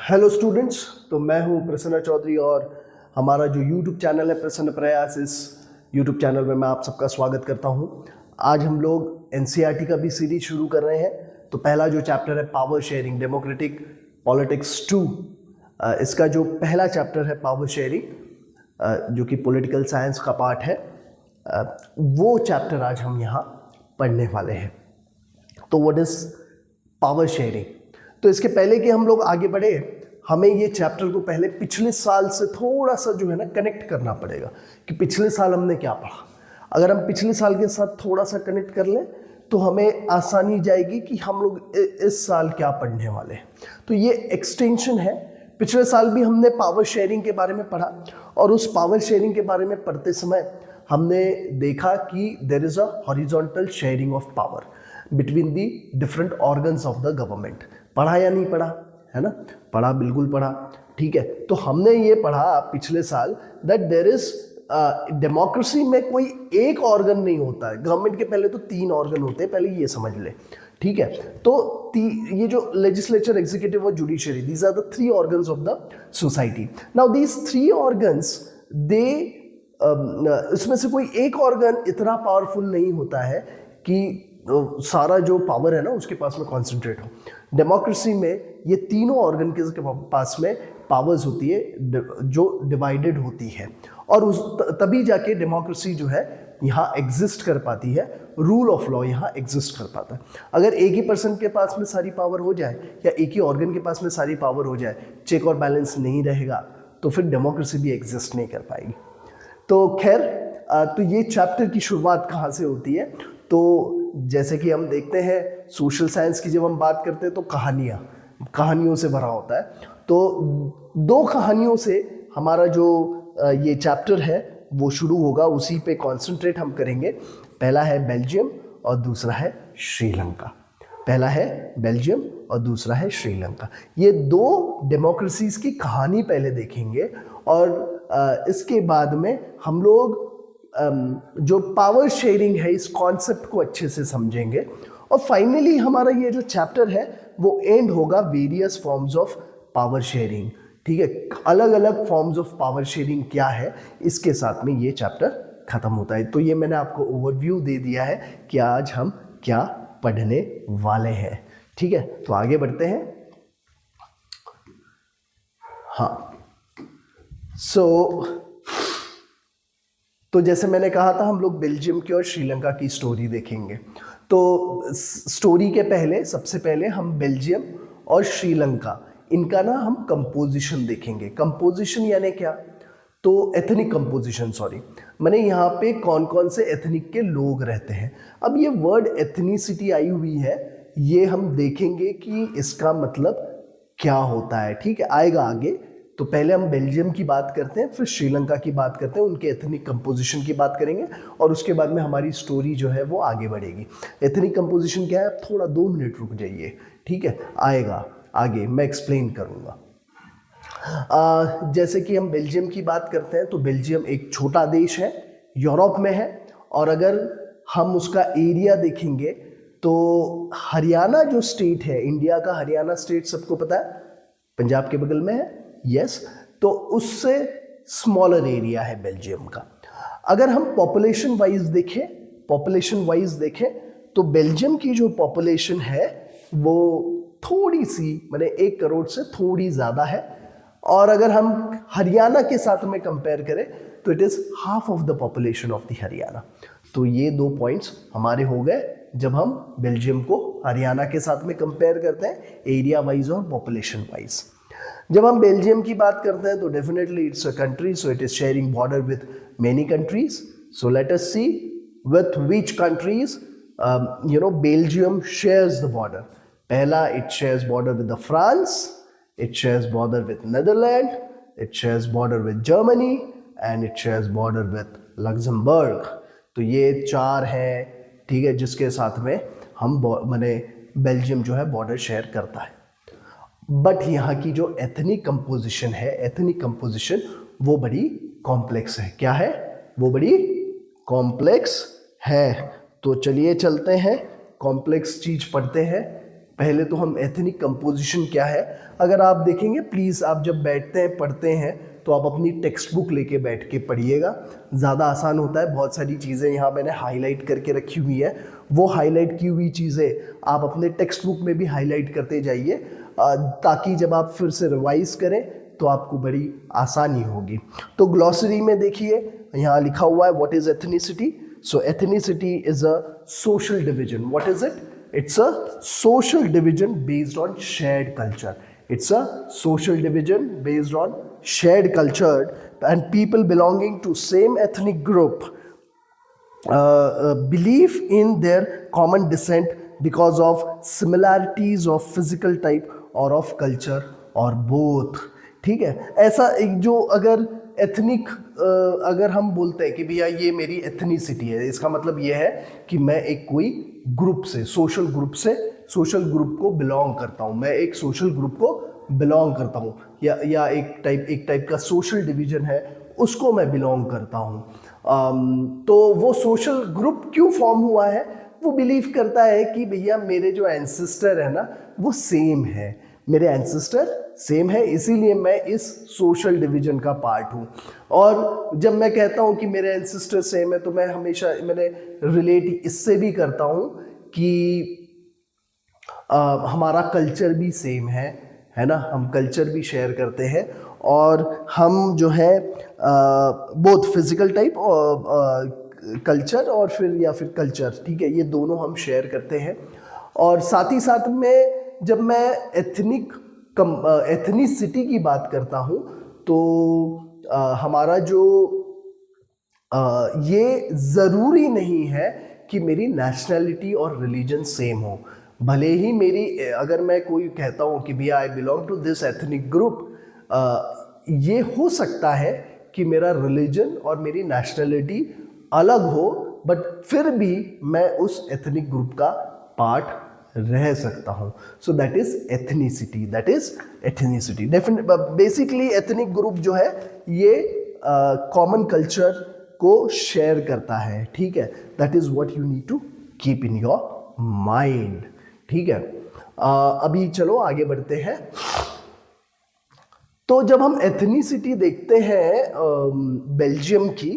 Hello students. तो मैं हूं प्रसन्न चौधरी और हमारा जो यूट्यूब चैनल है प्रसन्न प्रयास, इस यूट्यूब चैनल में मैं आप सबका स्वागत करता हूं। आज हम लोग एनसीईआरटी का भी सीरीज शुरू कर रहे हैं। तो पहला जो चैप्टर है पावर शेयरिंग डेमोक्रेटिक पॉलिटिक्स 2, इसका जो पहला चैप्टर है पावर शेयरिंग जो कि पॉलिटिकल साइंस का पार्ट है, वो चैप्टर आज हम यहाँ पढ़ने वाले हैं। तो व्हाट इज पावर शेयरिंग? तो इसके पहले कि हम लोग आगे बढ़े, हमें ये चैप्टर को पहले पिछले साल से थोड़ा सा जो है ना कनेक्ट करना पड़ेगा कि पिछले साल हमने क्या पढ़ा। अगर हम पिछले साल के साथ थोड़ा सा कनेक्ट कर लें तो हमें आसानी जाएगी कि हम लोग इस साल क्या पढ़ने वाले हैं। तो ये एक्सटेंशन है। पिछले साल भी हमने पावर शेयरिंग के बारे में पढ़ा और उस पावर शेयरिंग के बारे में पढ़ते समय हमने देखा कि there is a horizontal sharing of power between the different organs of the government. पढ़ा या नहीं पढ़ा? है ना, पढ़ा, बिल्कुल पढ़ा। ठीक है, तो हमने ये पढ़ा पिछले साल दैट देयर इज डेमोक्रेसी में कोई एक ऑर्गन नहीं होता है। गवर्नमेंट के पहले तो 3 ऑर्गन होते हैं, पहले ये समझ ले। ठीक है, तो ये जो लेजिस्लेचर, एग्जीक्यूटिव और judiciary, these are the 3 organs of the society. Now these 3 organs they इसमें से कोई एक ऑर्गन इतना पावरफुल नहीं होता है कि सारा जो पावर है ना उसके पास में कॉन्सेंट्रेट हो। डेमोक्रेसी में ये तीनों ऑर्गन के पास में पावर्स होती है जो डिवाइडेड होती है, और तभी जाके डेमोक्रेसी जो है यहाँ एग्जिस्ट कर पाती है, रूल ऑफ लॉ यहाँ एग्जिस्ट कर पाता है। अगर एक ही पर्सन के पास में सारी पावर हो जाए या एक ही ऑर्गन के पास में सारी पावर हो जाए, चेक और बैलेंस नहीं रहेगा, तो फिर डेमोक्रेसी भी एग्जिस्ट नहीं कर पाएगी। तो खैर, तो ये चैप्टर की शुरुआत कहाँ से होती है? तो जैसे कि हम देखते हैं सोशल साइंस की जब हम बात करते हैं तो कहानियों से भरा होता है। तो 2 कहानियों से हमारा जो ये चैप्टर है वो शुरू होगा, उसी पे कॉन्सेंट्रेट हम करेंगे। पहला है बेल्जियम और दूसरा है श्रीलंका। पहला है बेल्जियम और दूसरा है श्रीलंका। ये 2 डेमोक्रेसीज की कहानी पहले देखेंगे और इसके बाद में हम लोग जो पावर शेयरिंग है इस कॉन्सेप्ट को अच्छे से समझेंगे। और फाइनली हमारा ये जो चैप्टर है वो एंड होगा various forms of power sharing. ठीक है, अलग अलग फॉर्म्स ऑफ पावर शेयरिंग क्या है, इसके साथ में ये चैप्टर खत्म होता है। तो ये मैंने आपको ओवरव्यू दे दिया है कि आज हम क्या पढ़ने वाले हैं। ठीक है, तो आगे बढ़ते हैं। हाँ, तो जैसे मैंने कहा था हम लोग बेल्जियम की और श्रीलंका की स्टोरी देखेंगे। तो स्टोरी के पहले सबसे पहले हम बेल्जियम और श्रीलंका, इनका ना हम कंपोजिशन देखेंगे। कंपोजिशन यानी क्या? तो एथनिक कंपोजिशन, सॉरी, मैंने यहाँ पे कौन कौन से एथनिक के लोग रहते हैं। अब ये वर्ड एथनिसिटी आई हुई है, ये हम देखेंगे कि इसका मतलब क्या होता है। ठीक है, आएगा आगे। तो पहले हम बेल्जियम की बात करते हैं, फिर श्रीलंका की बात करते हैं, उनके एथनिक कंपोजिशन की बात करेंगे और उसके बाद में हमारी स्टोरी जो है वो आगे बढ़ेगी। एथनिक कंपोजिशन क्या है? थोड़ा 2 मिनट रुक जाइए। ठीक है, आएगा आगे, मैं एक्सप्लेन करूँगा। जैसे कि हम बेल्जियम की बात करते हैं तो बेल्जियम एक छोटा देश है, यूरोप में है। और अगर हम उसका एरिया देखेंगे तो हरियाणा जो स्टेट है, इंडिया का हरियाणा स्टेट सबको पता है, पंजाब के बगल में है। यस, तो उससे स्मॉलर एरिया है बेल्जियम का। अगर हम पॉपुलेशन वाइज देखें तो बेल्जियम की जो पॉपुलेशन है वो थोड़ी सी, माने 1 करोड़ से थोड़ी ज़्यादा है। और अगर हम हरियाणा के साथ में कंपेयर करें तो it is half of the population of the Haryana. तो ये 2 पॉइंट्स हमारे हो गए जब हम बेल्जियम को हरियाणा के साथ में कंपेयर करते हैं, एरिया वाइज और पॉपुलेशन वाइज। जब हम बेल्जियम की बात करते हैं तो definitely it's a country, so it is sharing border with many countries. So let us see with which countries Belgium shares the border. पहला, it shares border with France, it shares border with Netherland, it shares border with Germany and it shares border with Luxembourg. तो ये 4 हैं, ठीक है, जिसके साथ में हम माने बेल्जियम जो है बॉर्डर शेयर करता है। बट यहाँ की जो एथनिक कंपोजिशन है, एथनिक कंपोजिशन वो बड़ी कॉम्प्लेक्स है। क्या है? वो बड़ी कॉम्प्लेक्स है। तो चलिए चलते हैं, कॉम्प्लेक्स चीज पढ़ते हैं पहले तो हम एथनिक कंपोजिशन क्या है, अगर आप देखेंगे प्लीज़, आप जब बैठते हैं पढ़ते हैं तो आप अपनी टेक्स्ट बुक लेके बैठ के पढ़िएगा, ज़्यादा आसान होता है। बहुत सारी चीज़ें यहाँ मैंने हाईलाइट करके रखी हुई है, वो हाईलाइट की हुई चीज़ें आप अपने टेक्स्ट बुक में भी हाईलाइट करते जाइए, ताकि जब आप फिर से रिवाइज करें तो आपको बड़ी आसानी होगी। तो ग्लॉसरी में देखिए यहाँ लिखा हुआ है what is ethnicity. So ethnicity is a social division. What is it? It's a social division based on shared culture. It's a social division based on shared culture, and people belonging to same ethnic group believe in their common descent because of similarities of physical type or of culture or both. ठीक है, ऐसा एक जो अगर ethnic अगर हम बोलते हैं कि भैया ये मेरी एथनिसिटी है, इसका मतलब ये है कि मैं एक कोई ग्रुप से, सोशल ग्रुप को बिलोंग करता हूँ, मैं एक सोशल ग्रुप को बिलोंग करता हूँ, या एक टाइप का सोशल डिवीजन है उसको मैं बिलोंग करता हूँ। तो वो सोशल ग्रुप क्यों फॉर्म हुआ है? वो बिलीव करता है कि भैया मेरे जो एंसेस्टर है ना वो सेम है, मेरे एंसेस्टर सेम है, इसीलिए मैं इस सोशल डिवीजन का पार्ट हूँ। और जब मैं कहता हूँ कि मेरे एंसेस्टर सेम है तो मैं हमेशा मैंने रिलेट इससे भी करता हूँ कि हमारा कल्चर भी सेम है ना, हम कल्चर भी शेयर करते हैं, और हम जो है बोथ फिजिकल टाइप और कल्चर और फिर कल्चर, ठीक है, ये दोनों हम शेयर करते हैं। और साथ ही साथ में जब मैं एथनिसिटी की बात करता हूँ तो हमारा जो ये ज़रूरी नहीं है कि मेरी नेशनैलिटी और रिलीजन सेम हो। भले ही मेरी, अगर मैं कोई कहता हूँ कि भैया I belong to this ethnic group, ये हो सकता है कि मेरा रिलीजन और मेरी नेशनैलिटी अलग हो, बट फिर भी मैं उस एथनिक ग्रुप का पार्ट रह सकता हूँ। So that is ethnicity, basically ethnic group जो है ये कॉमन कल्चर को शेयर करता है, ठीक है। That is what you need to keep in your mind, ठीक है। अभी चलो आगे बढ़ते हैं। तो जब हम एथनिसिटी देखते हैं बेल्जियम की,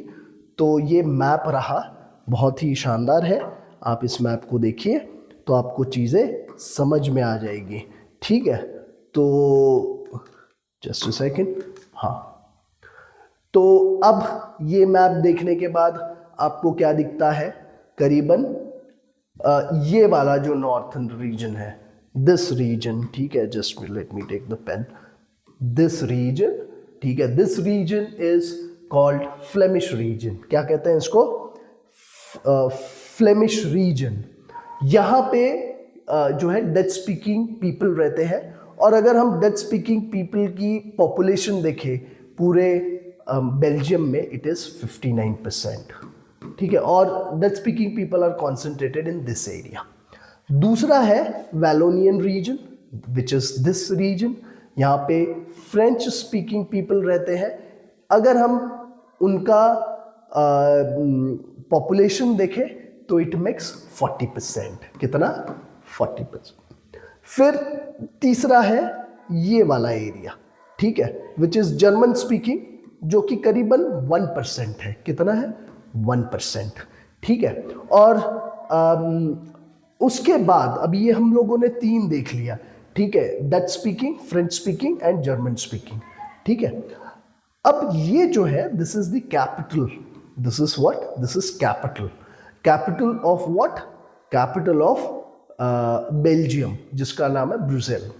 तो ये मैप रहा, बहुत ही शानदार है। आप इस मैप को देखिए तो आपको चीज़ें समझ में आ जाएगी, ठीक है। तो जस्ट अ सेकेंड, हाँ। तो अब ये मैप देखने के बाद आपको क्या दिखता है? करीबन ये वाला जो नॉर्थन रीजन है, दिस रीजन, ठीक है, just let me take the pen, this region, ठीक है, this region is called Flemish region. क्या कहते हैं इसको? Flemish region. यहाँ पे जो है डच स्पीकिंग पीपल रहते हैं, और अगर हम डच स्पीकिंग पीपल की पॉपुलेशन देखें पूरे बेल्जियम में, इट इज़ 59%, ठीक है। और Dutch speaking people are concentrated in this area. दूसरा है Wallonian region, which is this region. यहाँ पे फ्रेंच स्पीकिंग पीपल रहते हैं। अगर हम उनका पॉपुलेशन देखें तो इट मेक्स 40%। कितना? 40%। फिर तीसरा है ये वाला एरिया, ठीक है, विच इज जर्मन स्पीकिंग, जो कि करीबन 1% है। कितना है? 1%, ठीक है। और उसके बाद अभी ये हम लोगों ने 3 देख लिया, ठीक है, Dutch speaking, French speaking and German speaking, ठीक है। अब ये जो है, this is the capital, this is what, this is capital of what? Capital of Belgium, जिसका नाम है ब्रुसेल।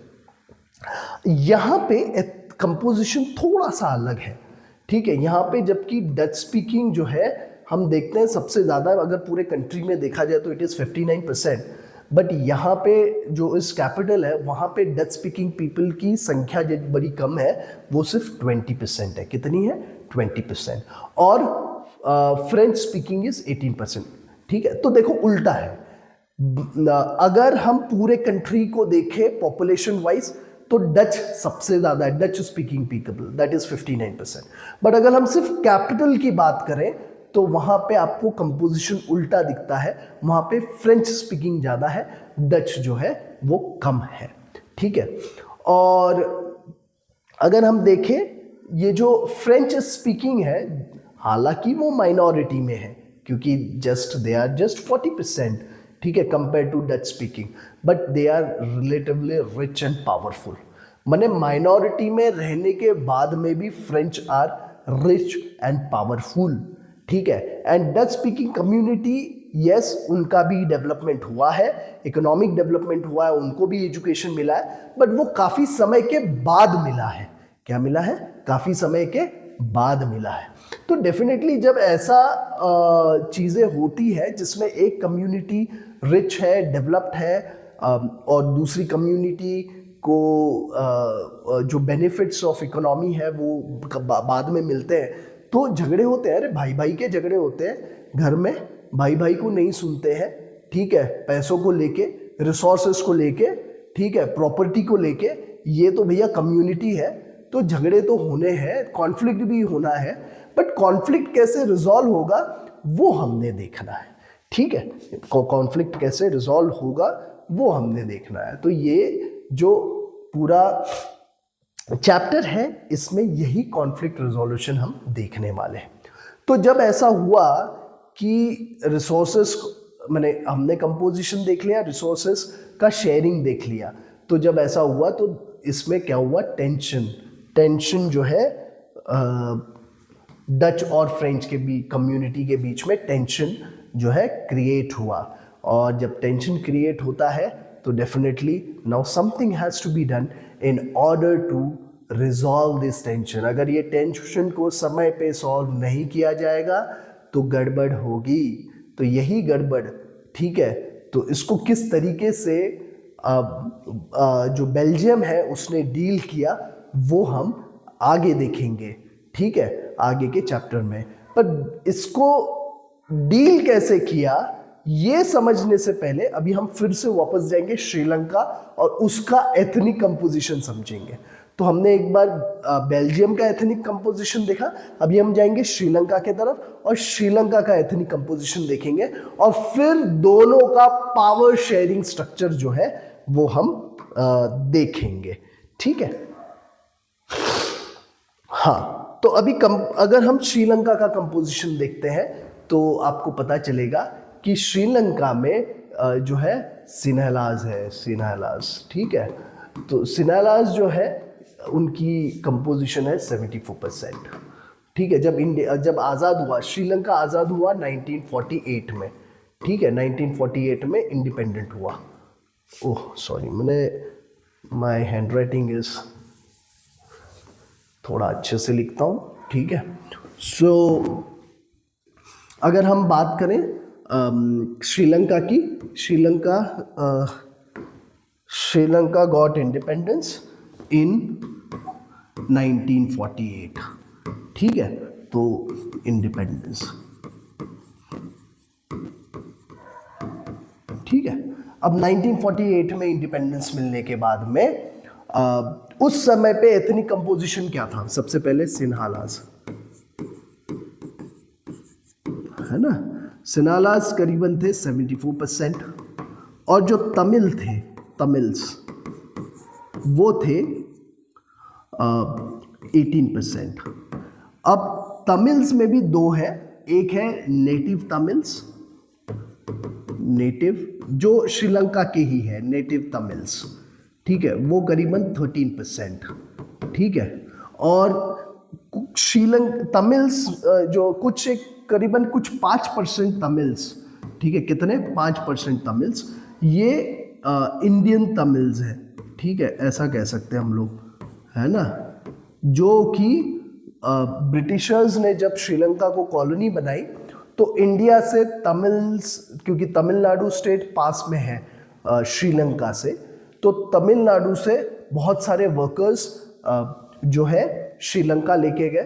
यहाँ पे कंपोजिशन थोड़ा सा अलग है, ठीक है। यहाँ पे जबकि डच स्पीकिंग जो है हम देखते हैं सबसे ज़्यादा, अगर पूरे कंट्री में देखा जाए तो इट इज़ 59%, बट यहाँ पे जो इस कैपिटल है वहाँ पे डच स्पीकिंग पीपल की संख्या जब बड़ी कम है, वो सिर्फ 20% है। कितनी है? 20%। और फ्रेंच स्पीकिंग इज 18%, ठीक है। तो देखो उल्टा है, अगर हम पूरे कंट्री को देखें पॉपुलेशन वाइज तो डच सबसे ज़्यादा है, Dutch speaking people, that is 59%। But अगर हम सिर्फ कैपिटल की बात करें तो वहाँ पे आपको कंपोजिशन उल्टा दिखता है, वहाँ पे फ्रेंच स्पीकिंग ज़्यादा है, डच जो है वो कम है, ठीक है। और अगर हम देखें ये जो फ्रेंच स्पीकिंग है, हालांकि वो माइनॉरिटी में है क्योंकि दे आर जस्ट 40%, ठीक है, compare to Dutch speaking, but they are relatively rich and powerful. माने माइनॉरिटी में रहने के बाद में भी French are rich and powerful, ठीक है। And Dutch speaking community, yes, उनका भी डेवलपमेंट हुआ है, इकोनॉमिक डेवलपमेंट हुआ है, उनको भी एजुकेशन मिला है, बट वो काफी समय के बाद मिला है। क्या मिला है? काफी समय के बाद मिला है। तो डेफिनेटली जब ऐसा चीजें होती है जिसमें एक कम्युनिटी रिच है, डेवलप्ड है, और दूसरी कम्युनिटी को जो बेनिफिट्स ऑफ इकोनॉमी है वो बाद में मिलते हैं, तो झगड़े होते हैं। अरे भाई भाई के झगड़े होते हैं घर में, भाई भाई को नहीं सुनते हैं, ठीक है, पैसों को लेके, रिसोर्सेस को लेके, ठीक है, प्रॉपर्टी को लेके। ये तो भैया कम्युनिटी है, तो झगड़े तो होने हैं, कॉन्फ्लिक्ट भी होना है, बट कॉन्फ्लिक्ट कैसे रिजॉल्व होगा वो हमने देखना है, ठीक है। कॉन्फ्लिक्ट कैसे रिजॉल्व होगा वो हमने देखना है। तो ये जो पूरा चैप्टर है इसमें यही कॉन्फ्लिक्ट रिजोल्यूशन हम देखने वाले हैं। तो जब ऐसा हुआ कि रिसोर्सेस, मैंने हमने कंपोजिशन देख लिया, रिसोर्सेस का शेयरिंग देख लिया, तो जब ऐसा हुआ तो इसमें क्या हुआ? टेंशन जो है डच और फ्रेंच के भी कम्युनिटी के बीच में टेंशन जो है क्रिएट हुआ। और जब टेंशन क्रिएट होता है तो definitely now something has to be done in order to resolve this tension. अगर ये टेंशन को समय पे सॉल्व नहीं किया जाएगा तो गड़बड़ होगी। तो यही गड़बड़, ठीक है, तो इसको किस तरीके से जो बेल्जियम है उसने डील किया वो हम आगे देखेंगे, ठीक है, आगे के चैप्टर में। पर इसको डील कैसे किया ये समझने से पहले अभी हम फिर से वापस जाएंगे श्रीलंका और उसका एथनिक कंपोजिशन समझेंगे। तो हमने एक बार बेल्जियम का एथनिक कंपोजिशन देखा, अभी हम जाएंगे श्रीलंका के तरफ और श्रीलंका का एथनिक कंपोजिशन देखेंगे और फिर दोनों का पावर शेयरिंग स्ट्रक्चर जो है वो हम देखेंगे, ठीक है। हाँ, तो अभी अगर हम श्रीलंका का कंपोजिशन देखते हैं तो आपको पता चलेगा कि श्रीलंका में जो है सिन्हलाज है, सिन्हलाज, ठीक है। तो सिन्हलाज जो है उनकी कंपोजिशन है 74%, ठीक है। जब आज़ाद हुआ, श्रीलंका आज़ाद हुआ 1948 में, ठीक है, 1948 में इंडिपेंडेंट हुआ। Oh sorry, my hand writing is थोड़ा अच्छे से लिखता हूँ, ठीक है। सो अगर हम बात करें श्रीलंका की, श्रीलंका गॉट इंडिपेंडेंस इन 1948, ठीक है। तो इंडिपेंडेंस, ठीक है। अब 1948 में इंडिपेंडेंस मिलने के बाद में उस समय पे एथनिक कंपोजिशन क्या था? सबसे पहले सिन्हालाज, है ना, सिन्हालाज करीबन थे 74%, और जो तमिल थे, तमिल्स, वो थे 18%। अब तमिल्स में भी दो है, एक है नेटिव तमिल्स, नेटिव जो श्रीलंका के ही है, नेटिव तमिल्स, ठीक है, वो करीबन 13%, ठीक है। और तमिल्स जो कुछ एक करीबन कुछ 5% तमिल्स, ठीक है, कितने? 5% तमिल्स, ये इंडियन तमिल्स है, ठीक है, ऐसा कह सकते हैं हम लोग, है ना, जो कि ब्रिटिशर्स ने जब श्रीलंका को कॉलोनी बनाई तो इंडिया से तमिल्स, क्योंकि तमिलनाडु स्टेट पास में है श्रीलंका से, तो तमिलनाडु से बहुत सारे वर्कर्स जो है श्रीलंका लेके गए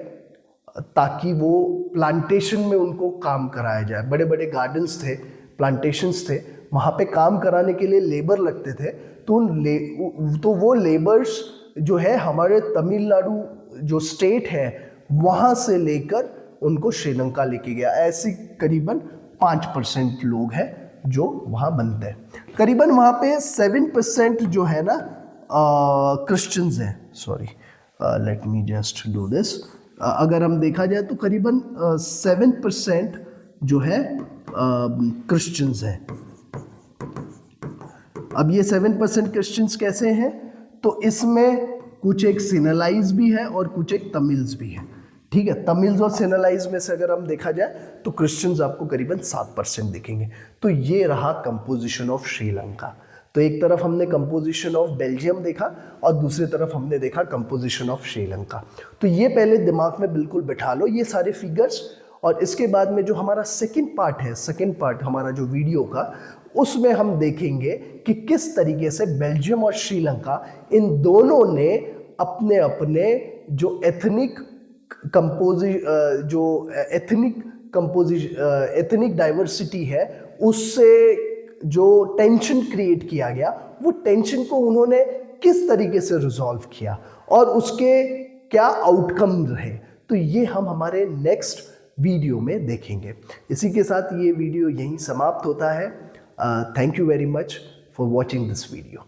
ताकि वो प्लांटेशन में उनको काम कराया जाए। बड़े बड़े गार्डन्स थे, प्लांटेशंस थे, वहाँ पे काम कराने के लिए लेबर लगते थे, तो वो लेबर्स जो है हमारे तमिलनाडु जो स्टेट है वहाँ से लेकर उनको श्रीलंका लेके गया। ऐसे करीबन 5% लोग हैं जो वहाँ बनते हैं। करीबन वहाँ पे 7% जो है ना क्रिश्चियंस हैं। Sorry, let me just do this. अगर हम देखा जाए तो करीबन 7% जो है क्रिश्चियंस हैं। अब ये 7% क्रिश्चियंस कैसे हैं? तो इसमें कुछ एक सिनलाइज भी है और कुछ एक तमिल्स भी है। ठीक है, तमिल्स और सिनलाइज में से अगर हम देखा जाए तो क्रिश्चियंस आपको करीबन 7% दिखेंगे। तो ये रहा कंपोजिशन ऑफ श्रीलंका। तो एक तरफ हमने कंपोजिशन ऑफ बेल्जियम देखा और दूसरी तरफ हमने देखा कंपोजिशन ऑफ श्रीलंका। तो ये पहले दिमाग में बिल्कुल बिठा लो ये सारे फिगर्स, और इसके बाद में जो हमारा सेकंड पार्ट हमारा जो वीडियो का, उसमें हम देखेंगे कि किस तरीके से बेल्जियम और श्रीलंका इन दोनों ने अपने अपने जो एथनिक डाइवर्सिटी है उससे जो टेंशन क्रिएट किया गया, वो टेंशन को उन्होंने किस तरीके से रिजॉल्व किया और उसके क्या आउटकम रहे। तो ये हम हमारे नेक्स्ट वीडियो में देखेंगे। इसी के साथ ये वीडियो यहीं समाप्त होता है। Thank you very much for watching this video.